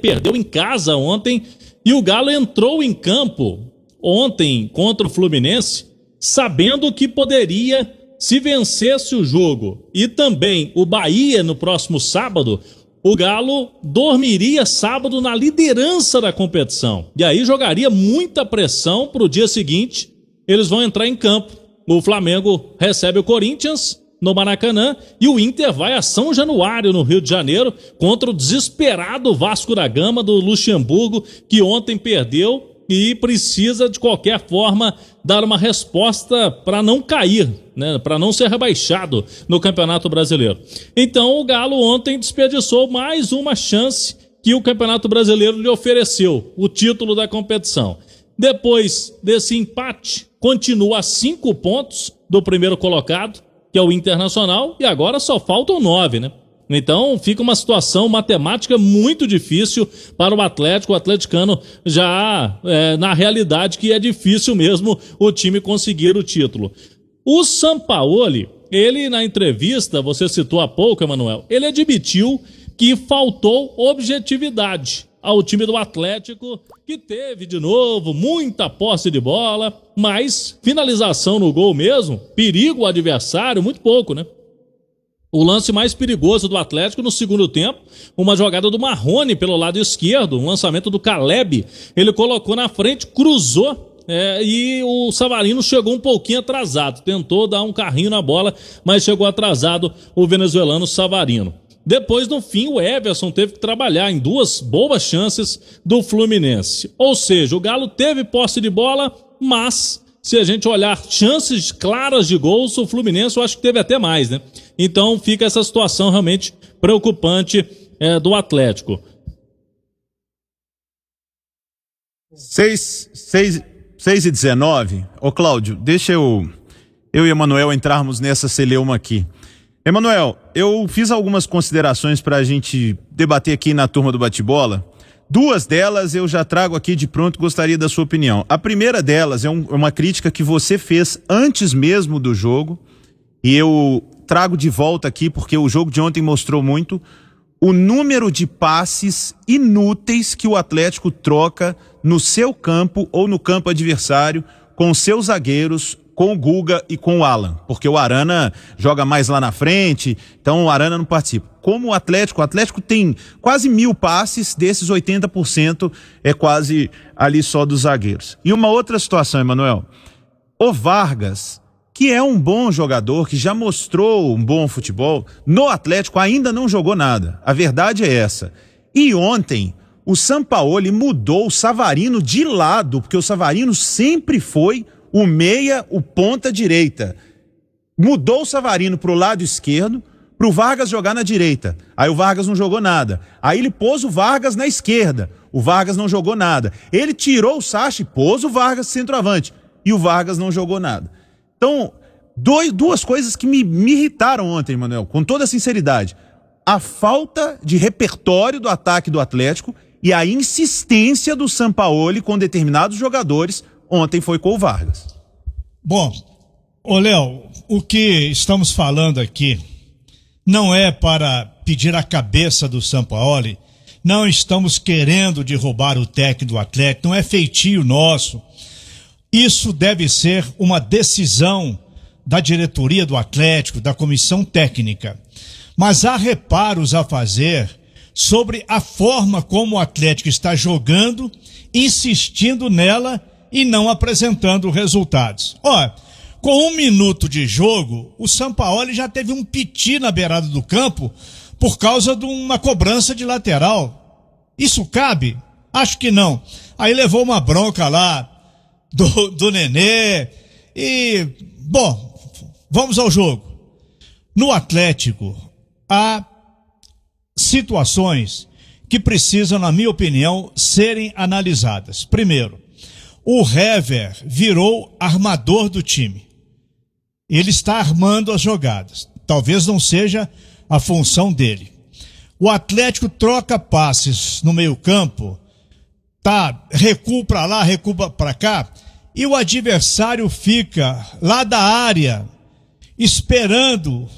perdeu em casa ontem e o Galo entrou em campo ontem contra o Fluminense sabendo que poderia, se vencesse o jogo e também o Bahia no próximo sábado, o Galo dormiria sábado na liderança da competição. E aí jogaria muita pressão para o dia seguinte. Eles vão entrar em campo. O Flamengo recebe o Corinthians no Maracanã e o Inter vai a São Januário, no Rio de Janeiro, contra o desesperado Vasco da Gama do Luxemburgo, que ontem perdeu e precisa, de qualquer forma, dar uma resposta para não cair, né, para não ser rebaixado no Campeonato Brasileiro. Então o Galo ontem desperdiçou mais uma chance que o Campeonato Brasileiro lhe ofereceu, o título da competição. Depois desse empate, continua a 5 pontos do primeiro colocado, que é o Internacional, e agora só faltam 9, né? Então fica uma situação matemática muito difícil para o Atlético, o atleticano já na realidade que é difícil mesmo o time conseguir o título. O Sampaoli, ele na entrevista, você citou há pouco, Emanuel, ele admitiu que faltou objetividade ao time do Atlético, que teve de novo muita posse de bola, mas finalização no gol mesmo, perigo ao adversário, muito pouco, né? O lance mais perigoso do Atlético no segundo tempo, uma jogada do Marrone pelo lado esquerdo, um lançamento do Caleb, ele colocou na frente, cruzou, e o Savarino chegou um pouquinho atrasado, tentou dar um carrinho na bola, mas chegou atrasado o venezuelano Savarino. Depois, no fim, o Everson teve que trabalhar em 2 boas chances do Fluminense. Ou seja, o Galo teve posse de bola, mas se a gente olhar chances claras de gols, o Fluminense eu acho que teve até mais, né? Então fica essa situação realmente preocupante do Atlético. 6:19. Ô Cláudio, deixa eu e Emanuel entrarmos nessa celeuma aqui. Emanuel, eu fiz algumas considerações para a gente debater aqui na turma do bate-bola. 2 delas eu já trago aqui de pronto, gostaria da sua opinião. A primeira delas é uma crítica que você fez antes mesmo do jogo, e eu trago de volta aqui porque o jogo de ontem mostrou muito o número de passes inúteis que o Atlético troca no seu campo ou no campo adversário com seus zagueiros, com o Guga e com o Alan, porque o Arana joga mais lá na frente, então o Arana não participa. Como o Atlético tem quase 1.000 passes, desses 80% é quase ali só dos zagueiros. E uma outra situação, Emanuel, o Vargas, que é um bom jogador, que já mostrou um bom futebol, no Atlético ainda não jogou nada, a verdade é essa. E ontem o Sampaoli mudou o Savarino de lado, porque o Savarino sempre foi o meia, o ponta direita. Mudou o Savarino pro lado esquerdo, pro Vargas jogar na direita. Aí o Vargas não jogou nada. Aí ele pôs o Vargas na esquerda. O Vargas não jogou nada. Ele tirou o Sacha e pôs o Vargas centroavante. E o Vargas não jogou nada. Então, 2 coisas que me irritaram ontem, Manuel, com toda sinceridade. A falta de repertório do ataque do Atlético e a insistência do Sampaoli com determinados jogadores. Ontem foi com o Vargas. Bom, ô Léo, o que estamos falando aqui não é para pedir a cabeça do Sampaoli, não estamos querendo derrubar o técnico do Atlético, não é feitio nosso. Isso deve ser uma decisão da diretoria do Atlético, da comissão técnica. Mas há reparos a fazer sobre a forma como o Atlético está jogando, insistindo nela e não apresentando resultados. Ó, com 1 minuto de jogo, o Sampaoli já teve um piti na beirada do campo por causa de uma cobrança de lateral. Isso cabe? Acho que não. Aí levou uma bronca lá do Nenê e, bom, vamos ao jogo. No Atlético, há situações que precisam, na minha opinião, serem analisadas. Primeiro, o Hever virou armador do time. Ele está armando as jogadas. Talvez não seja a função dele. O Atlético troca passes no meio-campo, recua para lá, recua para cá, e o adversário fica lá da área esperando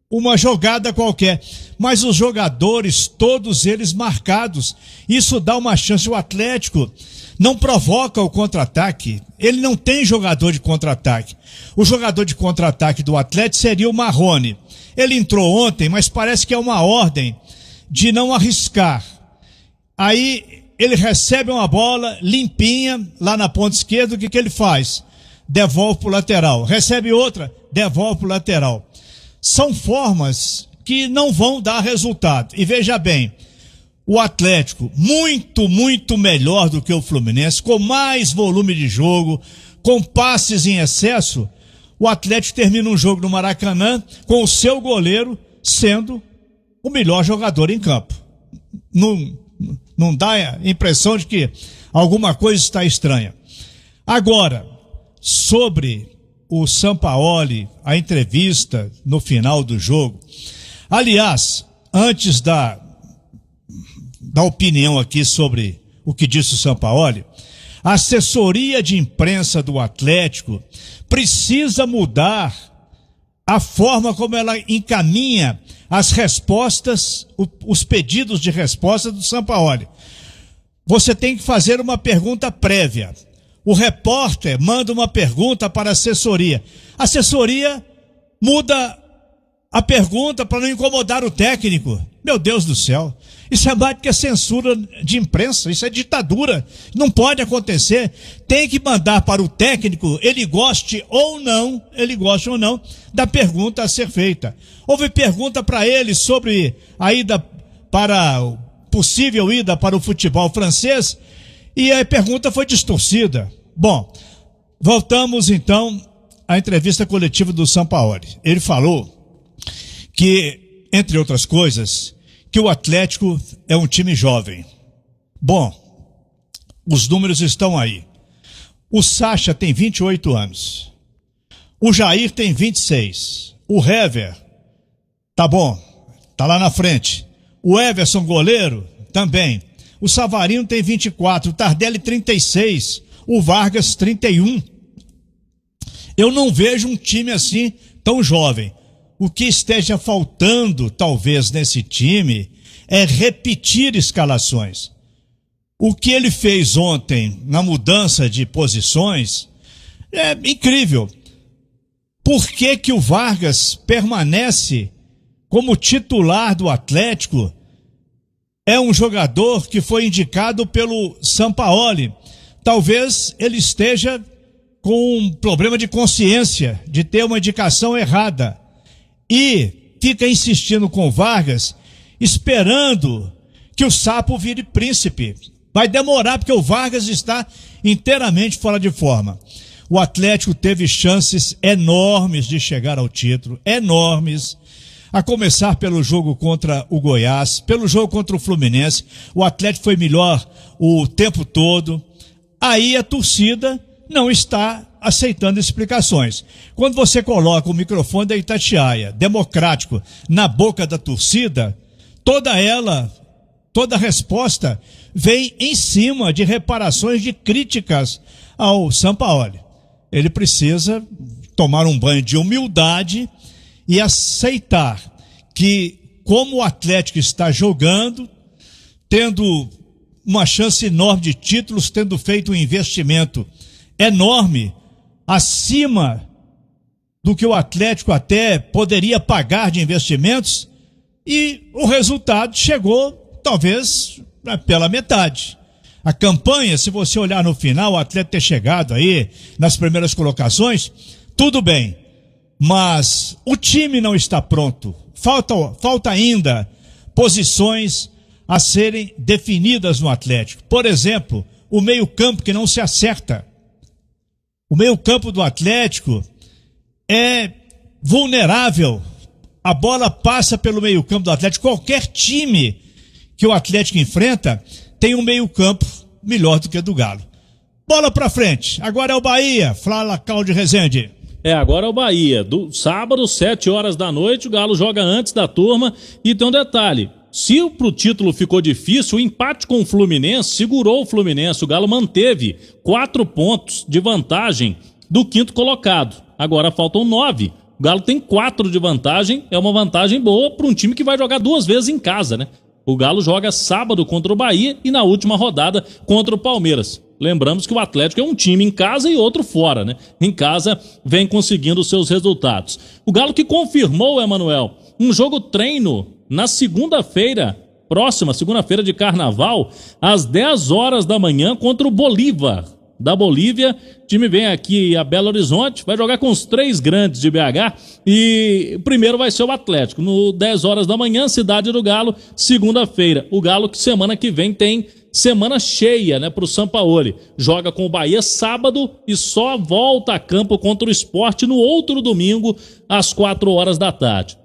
uma jogada qualquer. mas os jogadores, todos eles marcados. Isso dá uma chance. O Atlético não provoca o contra-ataque. Ele não tem jogador de contra-ataque. O jogador de contra-ataque do Atlético seria o Marrone. Ele entrou ontem, mas parece que é uma ordem de não arriscar. Aí ele recebe uma bola limpinha lá na ponta esquerda, o que ele faz? Devolve para o lateral. Recebe outra, devolve para o lateral. São formas que não vão dar resultado. E veja bem, o Atlético muito melhor do que o Fluminense, com mais volume de jogo, com passes em excesso. O Atlético termina um jogo no Maracanã com o seu goleiro sendo o melhor jogador em campo. Não dá a impressão de que alguma coisa está estranha. Agora, sobre o Sampaoli, a entrevista no final do jogo. Aliás, antes da opinião aqui sobre o que disse o Sampaoli, a assessoria de imprensa do Atlético precisa mudar a forma como ela encaminha as respostas, os pedidos de resposta do Sampaoli. Você tem que fazer uma pergunta prévia. O repórter manda uma pergunta para a assessoria. A assessoria muda a pergunta para não incomodar o técnico. Meu Deus do céu. Isso é mais do que censura de imprensa, isso é ditadura. Não pode acontecer. Tem que mandar para o técnico, ele goste ou não, da pergunta a ser feita. Houve pergunta para ele sobre a ida para, possível ida para o futebol francês, e a pergunta foi distorcida. Bom, voltamos então à entrevista coletiva do Sampaoli. Ele falou que, entre outras coisas, que o Atlético é um time jovem. Bom, os números estão aí. O Sacha tem 28 anos. O Jair tem 26. O Hever, tá bom, tá lá na frente. O Everson, goleiro, também. O Savarino tem 24. O Tardelli, 36. O Vargas, 31. Eu não vejo um time assim tão jovem. O que esteja faltando, talvez, nesse time é repetir escalações. O que ele fez ontem na mudança de posições é incrível. Por que que o Vargas permanece como titular do Atlético? É um jogador que foi indicado pelo Sampaoli. Talvez ele esteja com um problema de consciência, de ter uma indicação errada. E fica insistindo com o Vargas, esperando que o sapo vire príncipe. Vai demorar, porque o Vargas está inteiramente fora de forma. O Atlético teve chances enormes de chegar ao título, enormes. A começar pelo jogo contra o Goiás, pelo jogo contra o Fluminense. O Atlético foi melhor o tempo todo. Aí a torcida não está aceitando explicações. Quando você coloca o microfone da Itatiaia, democrático, na boca da torcida, toda a resposta vem em cima de reparações, de críticas ao Sampaoli. Ele precisa tomar um banho de humildade e aceitar que, como o Atlético está jogando, tendo uma chance enorme de títulos, tendo feito um investimento enorme, acima do que o Atlético até poderia pagar de investimentos, e o resultado chegou, talvez, pela metade. A campanha, se você olhar no final, o Atlético ter chegado aí nas primeiras colocações, tudo bem, mas o time não está pronto. Falta ainda posições a serem definidas no Atlético. Por exemplo, o meio-campo que não se acerta. O meio-campo do Atlético é vulnerável. A bola passa pelo meio-campo do Atlético. Qualquer time que o Atlético enfrenta tem um meio-campo melhor do que o do Galo. Bola pra frente. Agora é o Bahia. Fala, Cláudio Rezende. Agora é o Bahia. Do sábado, 7 horas da noite, o Galo joga antes da turma. E tem um detalhe. Se pro título ficou difícil, o empate com o Fluminense segurou o Fluminense. O Galo manteve 4 pontos de vantagem do quinto colocado. Agora faltam 9 O Galo tem 4 de vantagem, é uma vantagem boa para um time que vai jogar 2 vezes em casa, né? O Galo joga sábado contra o Bahia e na última rodada contra o Palmeiras. Lembramos que o Atlético é um time em casa e outro fora, né? Em casa vem conseguindo seus resultados. O Galo que confirmou, Emanuel, um jogo treino na segunda-feira, próxima segunda-feira de Carnaval, às 10 horas da manhã contra o Bolívar. Da Bolívia, o time vem aqui a Belo Horizonte, vai jogar com os 3 grandes de BH e o primeiro vai ser o Atlético, no 10 horas da manhã, Cidade do Galo, segunda-feira. O Galo que semana que vem tem semana cheia, né, pro Sampaoli. Joga com o Bahia sábado e só volta a campo contra o Sport no outro domingo, às 4 horas da tarde.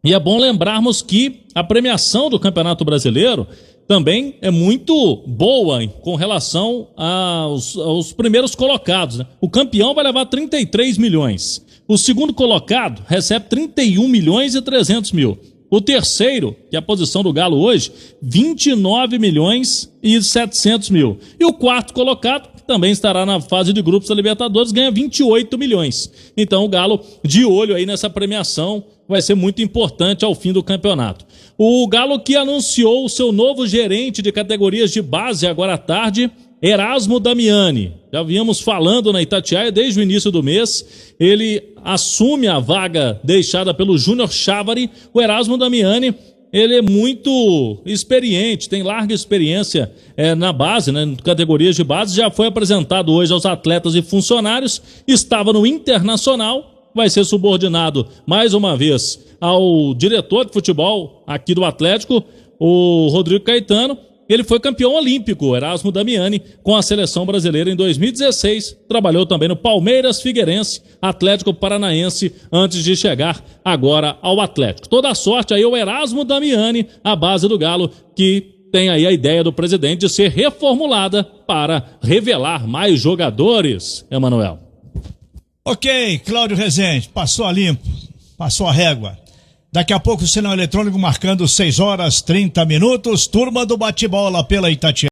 E é bom lembrarmos que a premiação do Campeonato Brasileiro também é muito boa com relação aos primeiros colocados, né? O campeão vai levar 33 milhões. O segundo colocado recebe 31 milhões e 300 mil. O terceiro, que é a posição do Galo hoje, 29 milhões e 700 mil. E o quarto colocado, que também estará na fase de grupos da Libertadores, ganha 28 milhões. Então o Galo de olho aí nessa premiação vai ser muito importante ao fim do campeonato. O Galo que anunciou o seu novo gerente de categorias de base agora à tarde, Erasmo Damiani. Já víamos falando na Itatiaia desde o início do mês. Ele assume a vaga deixada pelo Júnior Chávari. O Erasmo Damiani, ele é muito experiente, tem larga experiência na base, né, categorias de base. Já foi apresentado hoje aos atletas e funcionários. Estava no Internacional. Vai ser subordinado mais uma vez ao diretor de futebol aqui do Atlético, o Rodrigo Caetano. Ele foi campeão olímpico, Erasmo Damiani, com a seleção brasileira em 2016. Trabalhou também no Palmeiras, Figueirense, Atlético Paranaense, antes de chegar agora ao Atlético. Toda a sorte aí ao Erasmo Damiani, a base do Galo, que tem aí a ideia do presidente de ser reformulada para revelar mais jogadores, Emanuel. Ok, Cláudio Rezende, passou a limpo, passou a régua. Daqui a pouco o sinal eletrônico marcando 6 horas 30 minutos, turma do bate-bola pela Itatiaia.